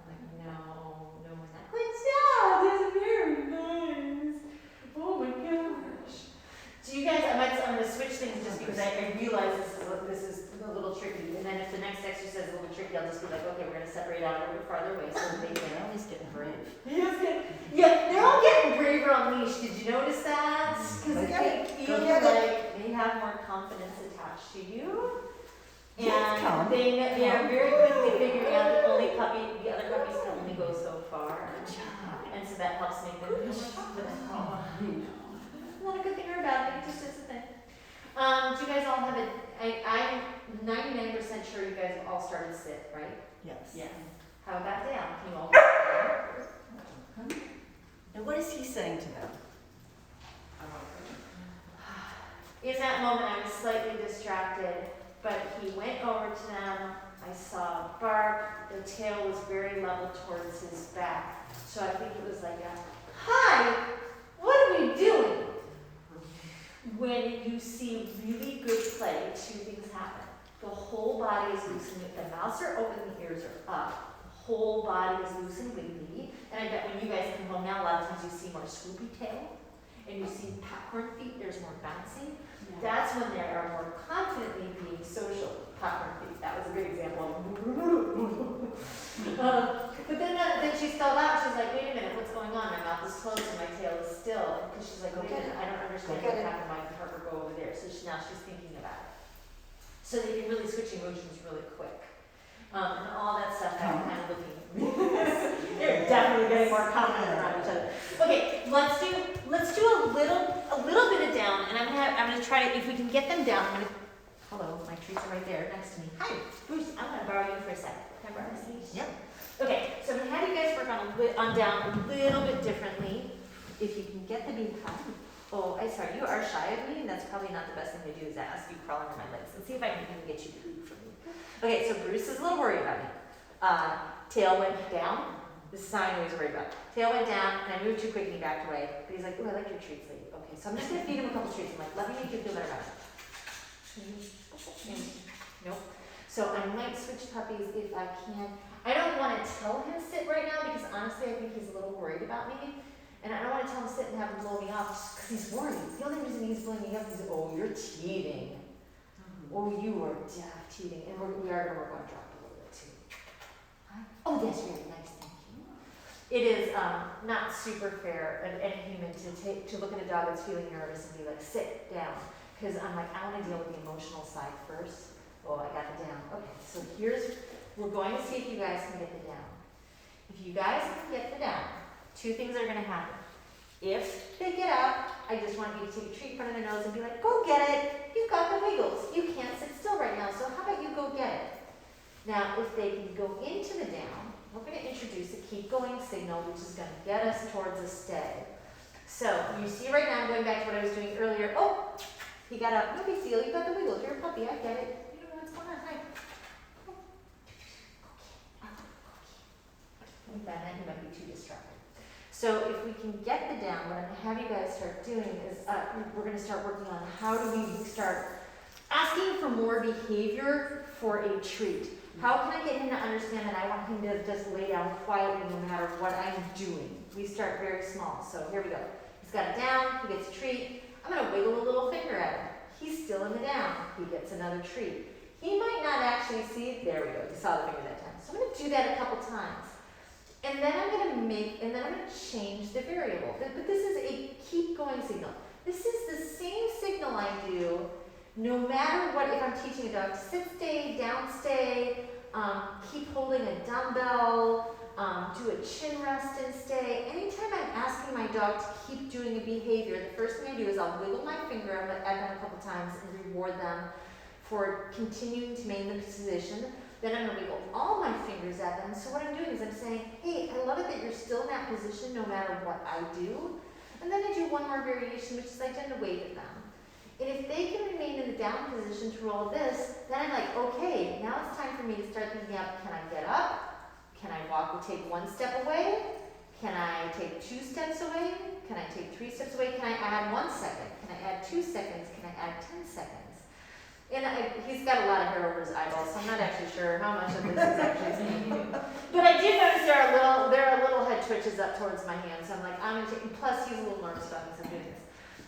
I'm like, no, we're not. Like, stop, this is very nice. Oh my gosh. So you guys, I'm gonna switch things just because I realize this is a little tricky. And then if the next exercise is a little tricky, I'll just be like, okay, we're gonna separate out a little bit farther away so that they can. They're always getting brave. Yeah, they're all getting braver on leash. Did you notice that? Because Go they feel get it. like they have more confidence attached to you. Yes, come. And they are very quickly figuring out that the other puppies can only go so far. And so that helps make them feel not a good thing or a bad thing, just is a thing. Do you guys all have I'm 99% sure you guys all started sit, right? Yes. Yeah. How about down? Can you all get down? And what is he saying to them? In that moment, I was slightly distracted, but he went over to them. I saw a bark. The tail was very level towards his back. So I think it was like hi, what are we doing? When you see really good play, two things happen. The whole body is loose, and the mouths are open, the ears are up. The whole body is loose and wiggly. And I bet when you guys come home now, a lot of times you see more swoopy tail, and you see popcorn feet, there's more bouncing. That's when they are more confidently being social. Popcorn feet, that was a good example. But then she spelled out, she's like, wait a minute, what's going on? My mouth is closed and my tail is still. Because she's like, wait a minute, I don't understand what happened. My Parker go over there. So now she's thinking about it. So they can really switch emotions really quick. And all that stuff, I'm kind of looking. They're definitely getting more confident around each other. Okay, let's do a little bit of down, and I'm gonna try to, if we can get them down, hello, my treats are right there next to me. Hi, Bruce, I'm gonna borrow you for a second. Can I borrow this? Yep. Okay, so I'm gonna have you guys work on down a little bit differently. If you can get the behind. Oh, I'm sorry, you are shy of me, and that's probably not the best thing to do is ask you crawl under my legs. Let's see if I can even get you to move from me. Okay, so Bruce is a little worried about me. Tail went down. This is how I know he's worried about. Tail went down, and I moved too quick and he backed away. But he's like, oh, I like your treats, lady. Okay, so I'm just gonna feed him a couple treats. I'm like, let me make you feel better about it. Nope. So I might switch puppies if I can. I don't want to tell him sit right now because honestly I think he's a little worried about me. And I don't want to tell him sit and have him blow me off just because he's worried. The only reason he's blowing me up is, oh, you're cheating. Oh, you are cheating. And we are going to work on drop a little bit too. Oh, that's really nice, thank you. It is not super fair and human to look at a dog that's feeling nervous and be like, sit down. Because I'm like, I want to deal with the emotional side first. Oh, I got the down. Okay, so we're going to see if you guys can get the down. If you guys can get the down, two things are going to happen. If they get up, I just want you to take a treat in front of their nose and be like, go get it. You've got the wiggles. You can't sit still right now, so how about you go get it? Now, if they can go into the down, we're going to introduce a keep going signal, which is going to get us towards a stay. So you see right now, I'm going back to what I was doing earlier. Oh, he got up. No big deal. You got the wiggles. You're a puppy. I get it. You don't know what's going on. Hi. That he might be too distracted. So if we can get the down, what I'm going to have you guys start doing is we're going to start working on how do we start asking for more behavior for a treat. How can I get him to understand that I want him to just lay down quietly no matter what I'm doing? We start very small. So here we go. He's got it down. He gets a treat. I'm going to wiggle a little finger at him. He's still in the down. He gets another treat. He might not actually see, there we go. He saw the finger that time. So I'm going to do that a couple times. And then I'm going to change the variable. But this is a keep going signal. This is the same signal I do no matter what, if I'm teaching a dog to sit stay, down stay, keep holding a dumbbell, do a chin rest and stay. Anytime I'm asking my dog to keep doing a behavior, the first thing I do is I'll wiggle my finger at them a couple times and reward them for continuing to maintain the position. Then I'm going to wiggle all my fingers at them. So what I'm doing is I'm saying, hey, I love it that you're still in that position no matter what I do. And then I do one more variation, which is I tend to wave at them. And if they can remain in the down position through all this, then I'm like, okay, now it's time for me to start thinking out, can I get up? Can I walk or take 1 step away? Can I take 2 steps away? Can I take 3 steps away? Can I add 1 second? Can I add 2 seconds? Can I add 10 seconds? And he's got a lot of hair over his eyeballs, so I'm not actually sure how much of this is actually saying. But I did notice there are little head twitches up towards my hand, so I'm like, I'm gonna take, and plus he's a little nervous about this, I'm doing this.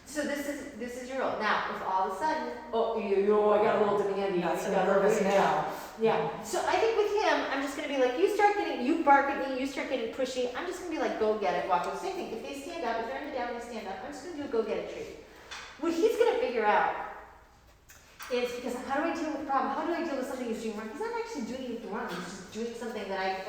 So this is your role. Now, if all of a sudden, I got a little demanding. Not so nervous now. Yeah. So I think with him, I'm just gonna be like, you bark at me, you start getting pushy. I'm just gonna be like, go get it, walk over. Same thing. If they stand up, if they're in the down, they stand up. I'm just gonna do a go get it treat. What he's gonna figure out is because how do I deal with the problem? How do I deal with something he's doing wrong? He's not actually doing anything wrong. He's just doing something that I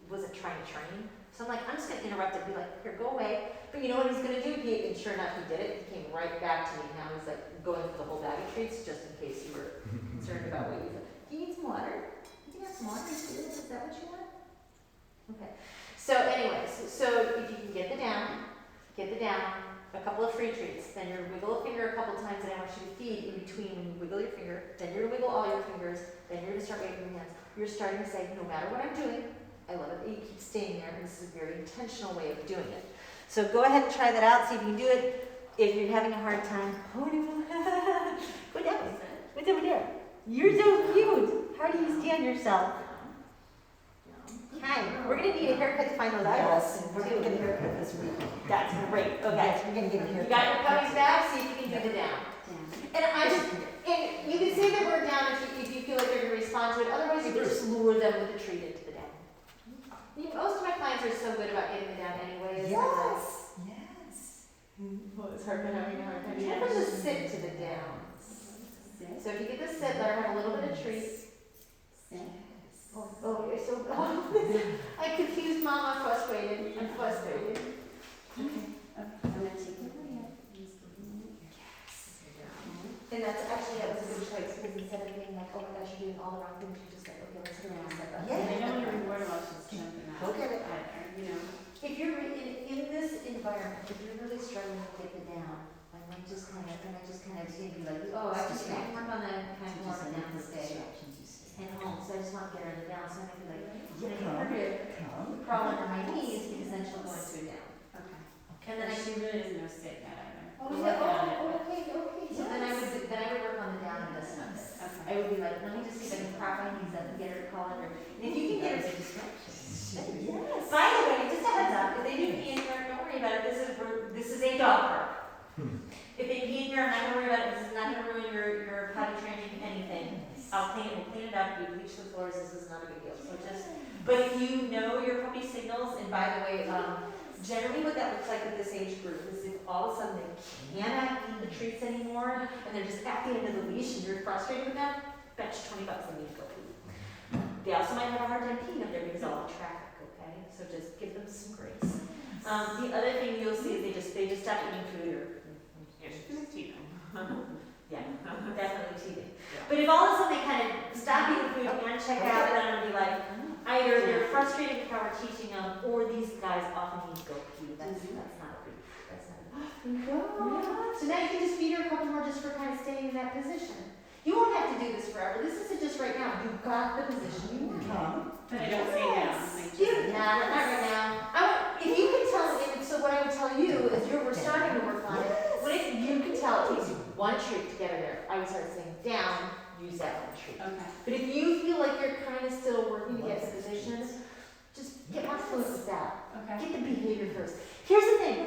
wasn't trying to train. So I'm like, I'm just gonna interrupt it, be like, here, go away. But you know what he's gonna do? And sure enough, he did it. He came right back to me. Now he's like going for the whole bag of treats, just in case you were concerned about what you said. Do you need some water? You can have some water too. Is that what you want? Okay. So anyways, so if you can get the down, a couple of free treats, then you're wiggle a finger a couple times, and I want you to feed in between when you wiggle your finger. Then you're gonna wiggle all your fingers. Then you're gonna start waving your hands. You're starting to say, no matter what I'm doing, I love it that you keep staying there, and this is a very intentional way of doing it. So go ahead and try that out, see if you can do it. If you're having a hard time, go down. What's over there? You're so cute. How do you stand yourself? Hi. We're gonna need a haircut to find those eyebrows. Yes, we're gonna get a haircut this week. That's great. Okay. Yes, we're gonna get a You haircut. got your puppies back, see if you can do the down. And you can say the word down if you feel like they're gonna respond to it. Otherwise, you can just lure them with a treat into the down. Most of my clients are so good about getting the down anyways. Yes, yes. Well, it's hard for having a hard time. Try from the sit to the down. So if you get the sit, let her have a little bit of treat. Oh, you're so. I confused mom. I'm frustrated. I'm frustrated. And that's actually, that was a good choice, because instead of being like, oh my gosh, you're doing all the wrong things, you're just like, okay, let's do one step up. Yeah. I don't want to reward while she's jumping out. Look at it. You know. If you're in this environment, if you're really struggling to get the down, I might just kind of be like, oh, I just can work on that kind of more of a down stay and home, so I just want to get her to down, so I'm gonna be like, can I get her to crawl under my knees, because then she'll go into a down. Okay. And then She really doesn't know sit yet either. Oh, We'll yeah, work on it, but- okay. So then I would work on the down and this one. Okay. I would be like, let me just see if I can prop my knees up and get her to crawl under. And if you can get her to distraction. Yes. By the way, just a heads up, if they do pee in here, don't worry about it, this is a dog park. If they pee in here, I'm not gonna worry about it, this is not gonna ruin your potty training, anything. We'll clean it up, we bleach the floors, this is not a big deal, so but if you know your puppy signals, and by the way, generally what that looks like with this age group is if all of a sudden they cannot eat the treats anymore, and they're just at the end of the leash, and you're frustrated with them, bet you $20 they need to go pee. They also might have a hard time peeing up there because of all the traffic, okay? So just give them some grace. The other thing you'll see is they just stop eating food or yeah, definitely teething. But if all of a sudden they kind of stop eating food and check out, then I'm gonna be like, either they're frustrated with how we're teaching them, or these guys often need to go pee. That's not good. That's not good. So now you can just feed her a couple more just for kind of staying in that position. You won't have to do this forever. This isn't just right now. You've got the position you want. But I don't say down. Like just- Not right now. If you can tell, so what I would tell you is we're starting to work on it. What if you can tell it takes you one treat to get her there? I would start saying down, use that one treat. Okay. But if you feel like you're kind of still working to get to position, just get more fluid with that. Okay. Get the behavior first. Here's the thing.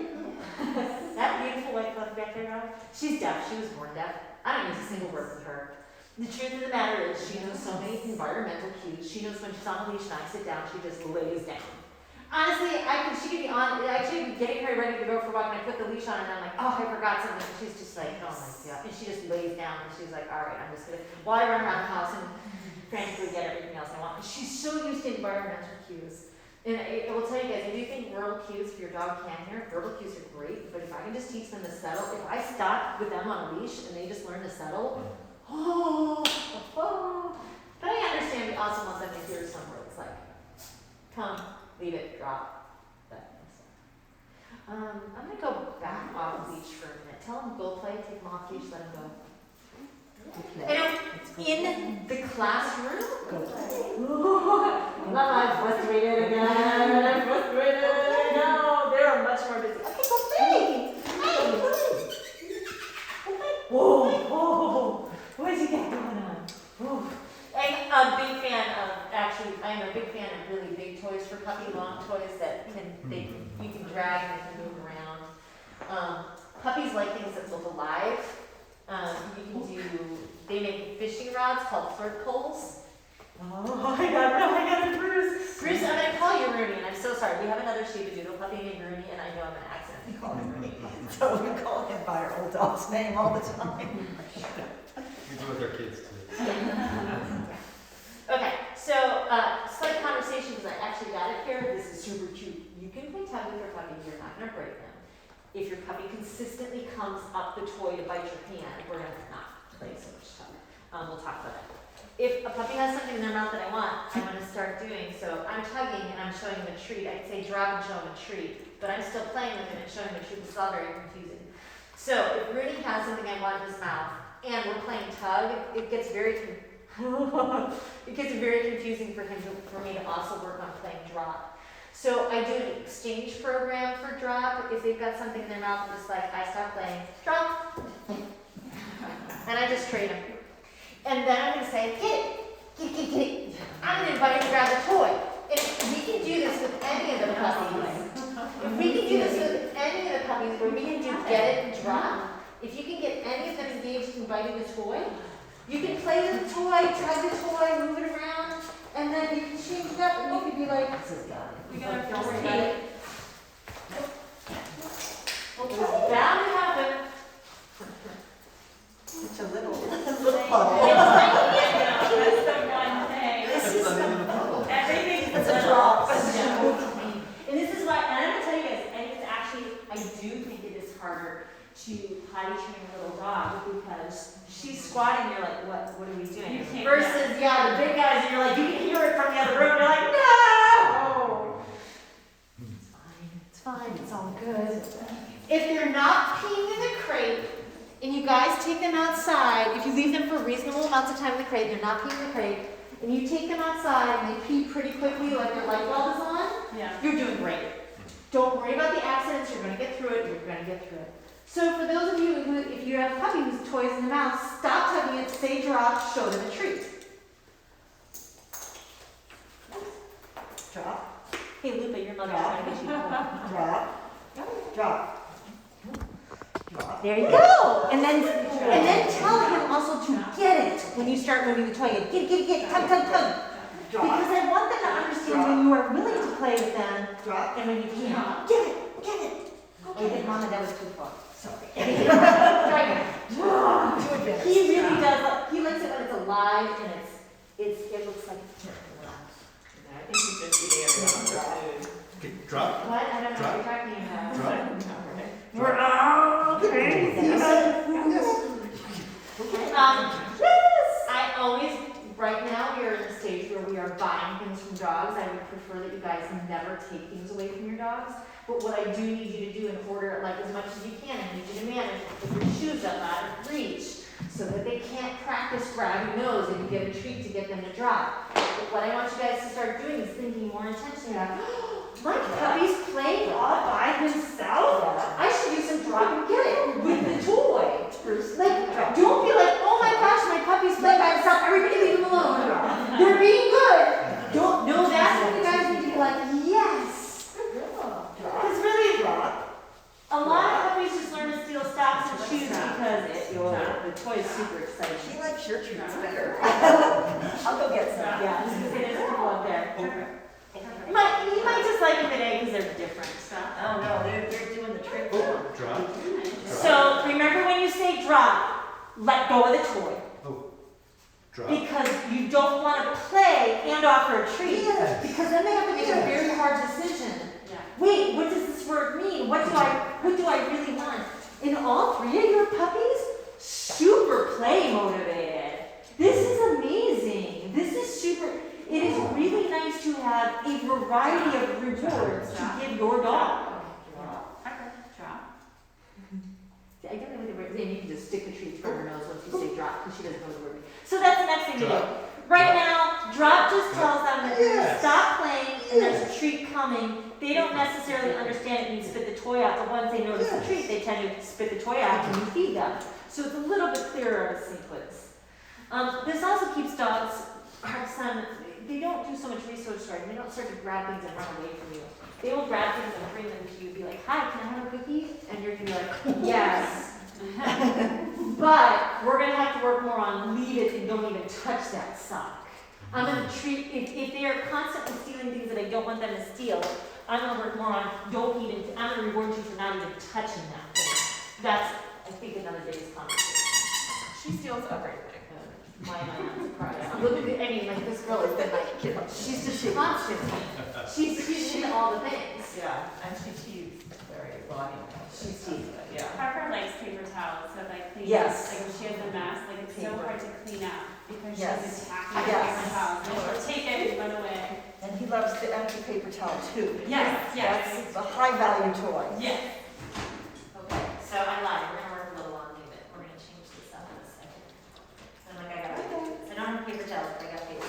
That beautiful white fluff back there, Rob, she's deaf. She was born deaf. I don't use a single word with her. The truth of the matter is she knows so many environmental cues. She knows when she's on a leash and I sit down, she just lays down. Honestly, she could be getting her ready to go for a walk, and I put the leash on, and I'm like, oh, I forgot something. And she's just like, oh my God. And she just lays down, and she's like, all right, I'm just gonna, while I run around the house and frantically get everything else I want. And she's so used to environmental cues. And I will tell you guys, I do think verbal cues, if your dog can hear, verbal cues are great, but if I can just teach them to settle, if I stop with them on a leash and they just learn to settle, but I understand we also want them to hear somewhere it's like, come, leave it, drop, that kind of stuff. I'm gonna go back off the leash for a minute. Tell them go play, take them off leash, let them go. And in the classroom, I'm frustrated again. I'm frustrated. No, they're much more busy. Okay, go play. Hey, play. Whoa, whoa, what did you get going on? Whoa. I'm a big fan of really big toys for puppy, long toys that you can drag and they can move around. Puppies like things that look alive. They make fishing rods called flirt poles. Oh, I got it, Bruce. Bruce, I'm gonna call you Rooney, and I'm so sorry. We have another Sheepadoodle puppy named Rooney, and I know I'm gonna accidentally call him Rooney. So we call him by our old dog's name all the time. We do with our kids too. Okay, so slight conversation because I actually got it here. This is super cute. You can play tug with your puppy. You're not gonna break them. If your puppy consistently comes up the toy to bite your hand, we're gonna not play so much tug. We'll talk about that. If a puppy has something in their mouth that I want to start doing, so I'm tugging and I'm showing them a treat. I can say drop and show them a treat, but I'm still playing with him and showing him a treat. This is all very confusing. So if Rooney has something I want in his mouth and we're playing tug, it gets very confusing for me to also work on playing drop. So I do an exchange program for drop. If they've got something in their mouth, I'm just like, I stop playing, drop, and I just trade them. And then I'm going to say, get it. I'm going to invite you to grab the toy. If we can do this with any of the puppies, where we can do get it and drop, if you can get any of them engaged in biting the toy, you can play with the toy, tug the toy, move it around, and then you can change it up and you can be like, this is done. We got our Don't worry first about it. Okay. It's bound to happen. Such a little That's puddle. the one thing. This is Everything It's a drop. And this is why, and I'm gonna tell you guys, and it's actually, I do think it is harder to potty train a little dog because she's squatting, you're like, what are we doing? You can't- Versus, the big guys, and you're like, you can hear it from the other room, you're like, no! It's fine, it's all good. If they're not peeing in the crate, and you guys take them outside, if you leave them for reasonable amounts of time in the crate, they're not peeing in the crate, and you take them outside and they pee pretty quickly like their light bulb is on, Yeah. you're doing great. Don't worry about the accidents, you're gonna get through it, So for those of you who, if you have a puppy whose toy's in the mouth, stop tugging it, say drop, show them a treat. Drop, Hey Lupa, your mother's trying to get you to play. drop. There you go. And then tell him also to get it when you start moving the toy. Get, tug. Because Drop, I want them to understand when you are willing to play with them drop. and when you can't. Get it. Okay, Mama, that was too far. Sorry. Try Too advanced. He really does. He likes it when it's alive and it looks like it's I think he's just eating everyone else's food. Okay, drop, what? I don't know what you're talking about. drop. We're all crazy. I always, right now, we are in the stage where we are buying things from dogs. I would prefer that you guys never take things away from your dogs. But what I do need you to do in order, like as much as you can, I need you to manage to put your shoes up out of reach so that they can't practice grabbing nose and you get a treat to get them to drop. But what I want you guys to start doing is thinking more intentionally about, my puppy's playing all by himself. I should do some drop and get it with the toy. Like, don't be like, oh my gosh, my puppy's playing by himself. Everybody leave him alone. They're being good. Don't. No, that's when you guys need to be like, yes. Because really, a lot of puppies just learn to steal stocks and shoes because the toy is super exciting. She likes your treats better. I'll go get some. Yeah, because it is people up there. You might just like them today because they're different. Oh no, they're doing the trick. Oh, drop. So remember when you say drop, let go of the toy. Oh, drop. Because you don't want to play and offer a treat. Yes. Because then they have to make a very hard decision. Yeah. Wait, what does this word mean? What do I really want? And all three of your puppies, super play motivated. This is amazing. This is super. It is really nice to have a variety of rewards to give your dog. because Amy can just stick the treat through her nose once you say drop, because she doesn't know the word. So that's the next thing to do. Drop. Right now, drop just tells them that Yes. stop playing and there's a treat coming. They don't necessarily understand it means spit the toy out, but once they notice the treat, they tend to spit the toy out and you feed them. So it's a little bit clearer of a sequence. This also keeps dogs, our son, they don't do so much research starting. They don't start to grab things and run away from you. They will grab things and bring them to you, be like, hi, can I have a cookie? And you're gonna be like, yes. But we're gonna have to work more on leave it and don't even touch that sock. I'm gonna treat, if they are constantly stealing things that I don't want them to steal, I'm gonna work more on don't even, I'm gonna reward you for not even touching that thing. That's, I think, another day's conversation. She steals everything. Why am I not surprised? Look at, I mean, like, this girl has been like, she's just constant. She's into all the things. Yeah, and she teased very well. I mean, She's teased. but yeah. Harper likes paper towels, so like clean Yes. like if she has a mess, like it's so Paper. hard to clean up because Yes. she's attacking Yes. paper towels. And she'll take it and run away. And he loves the empty paper towel too. Yes, yes. That's a high value toy. Yes. Okay, so I lied, we're gonna work a little on leave it. We're gonna change this up in a second. So I'm like, I got paper. So I don't have paper towels, but I got paper.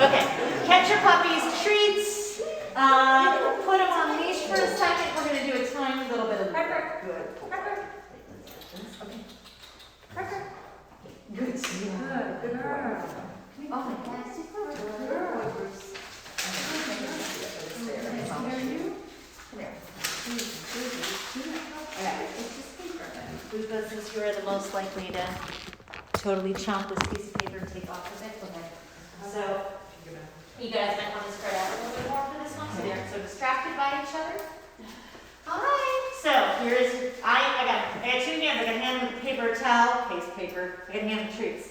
Okay, catch your puppies, treats, put them on leash for a second. We're gonna do a tiny little bit of. Harper. Good. Harper. Okay. Harper. Good. Good girl. Oh my gosh, she's so good. Alright, it's just paper. Luca, since you are the most likely to totally chomp this piece of paper and take off with it, okay. So, you guys might want to spread out a little bit more for this one, so they're so distracted by each other. Alright, so here is, I got 2 hands. I got a hand with paper towel, paper, I got a hand with treats.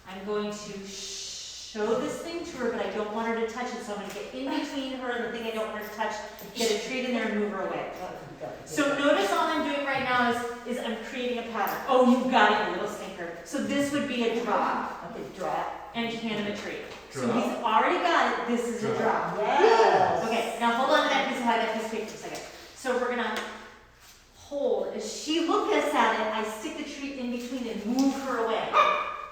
I'm going to show this thing to her, but I don't want her to touch it, so I'm gonna get in between her and the thing I don't want her to touch, get a treat in there and move her away. So notice all I'm doing right now is I'm creating a pattern. Oh, you got it, you little stinker. So this would be a drop. Okay, drop. And hand him a treat. So Drop. he's already got it, this is a drop. Yes. Okay, now hold on to that piece of that piece of paper for a second. So we're gonna hold, as she looks at it, I stick the treat in between and move her away.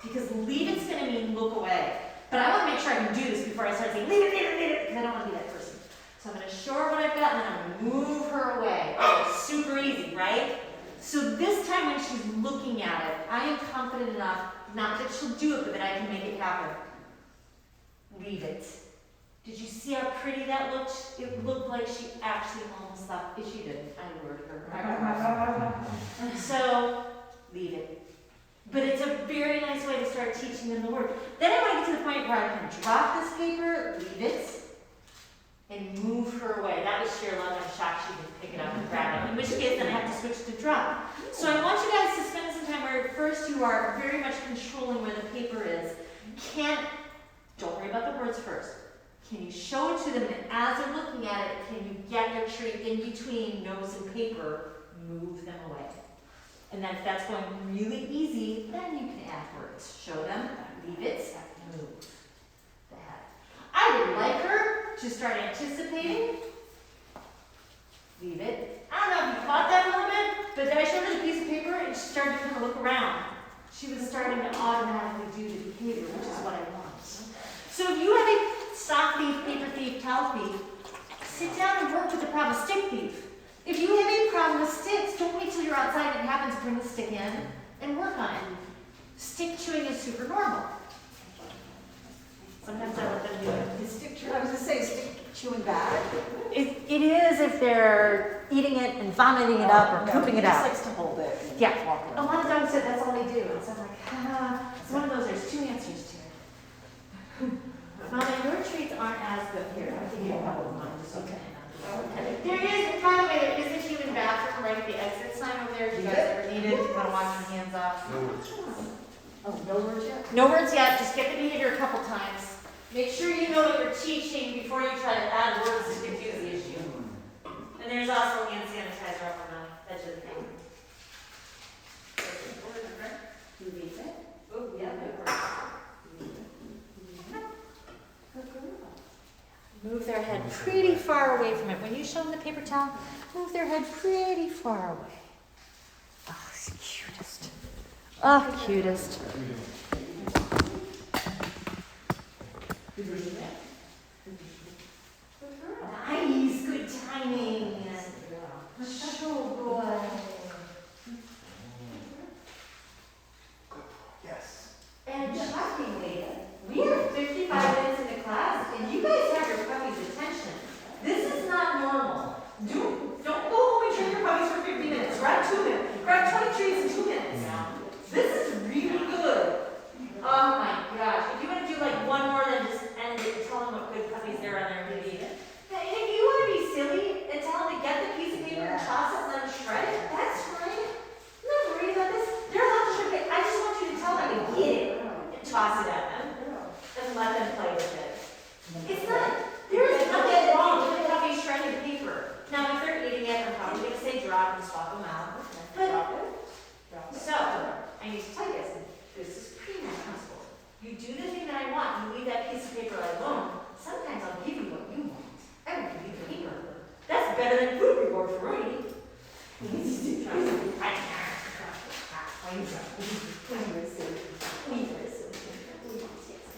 Because leave it's gonna mean look away. But I wanna make sure I can do this before I start saying leave it, because I don't wanna be that person. So I'm gonna show her what I've got and then I'm gonna move her away. Oh, super easy, right? So this time when she's looking at it, I am confident enough, not that she'll do it, but that I can make it happen. Leave it. Did you see how pretty that looked? It looked like she actually almost thought, if she didn't, I lured her. So, leave it. But it's a very nice way to start teaching them the word. Then I want to get to the point where I can drop this paper, leave it, and move her away. That was sheer luck. I'm shocked she didn't pick it up and grab it. In which case, then I have to switch to drop. So I want you guys to spend some time where at first you are very much controlling where the paper is. Don't worry about the words first. Can you show it to them, and as they're looking at it, can you get your treat in between nose and paper, move them away. And then if that's going really easy, then you can add words. Show them, leave it, move the head. I would like her to start anticipating. Leave it. I don't know if you caught that a little bit, but then I showed her the piece of paper and she started to kind of look around. She was starting to automatically do the behavior, which is what I want. So if you have a sock thief, paper thief, towel thief, sit down and work with the problem. Stick thief. If you have a problem with sticks, don't wait till you're outside and it happens, bring the stick in and work on it. Stick chewing is super normal. Sometimes I let them do it. Is stick chew, I was gonna say, is stick chewing bad? It is if they're eating it and vomiting it up or No, pooping he it just out. likes to hold it and Yeah. walk A around. lot of dogs said that's all they do. And so I'm like, it's one of those, there's 2 answers to it. Mama, your treats aren't as good here. I'll give you a couple of mine. Okay. There is, by the way, there is a human bathroom right at the exit sign over there. If you guys ever need it, if you want to wash your hands off. No words. Oh, no words yet? No words yet, just get the behavior a couple times. Make sure you know what you're teaching before you try to add words to confuse the issue. And there's also hand sanitizer up on the edge of the thing. Who reads it? Oh, yeah, that works. Move their head pretty far away from it. When you show them the paper towel, move their head pretty far away. Oh, it's the cutest. Oh, cutest. Nice, good timing. So good. Yes. And shockingly, we are 55 minutes into class, and you guys have your puppy's attention. This is not normal. Don't go home and train your puppies for 50 minutes. Grab 2 minutes. Grab 20 treats in 2 minutes. This is really good. Oh my gosh. If you want to do like one more, then just end it and tell them what good puppies there are on their video. And if you want to be silly and tell them to get the piece of paper and toss it and let them shred it, that's fine. I'm not worried about this. They're allowed to shred it. I just want you to tell them to get it and toss it at them and let them play with it. It's not, there is nothing wrong with a puppy shredding paper. Now, if they're eating it, I'm probably going to say drop and swap them out. But, so, I need to tell you guys, this is pre-med principle. You do the thing that I want, you leave that piece of paper alone. Sometimes I'll give you what you want. I will give you the paper. That's better than food reward for Rudy.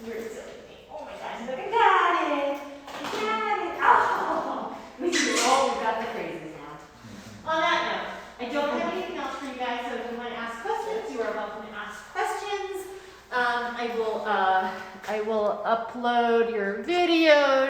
You're silly. Oh my gosh, look, I got it. I got it. Oh, we've got the crazies now. On that note, I don't have anything else for you guys, so if you want to ask questions, you are welcome to ask questions. I will upload your videos.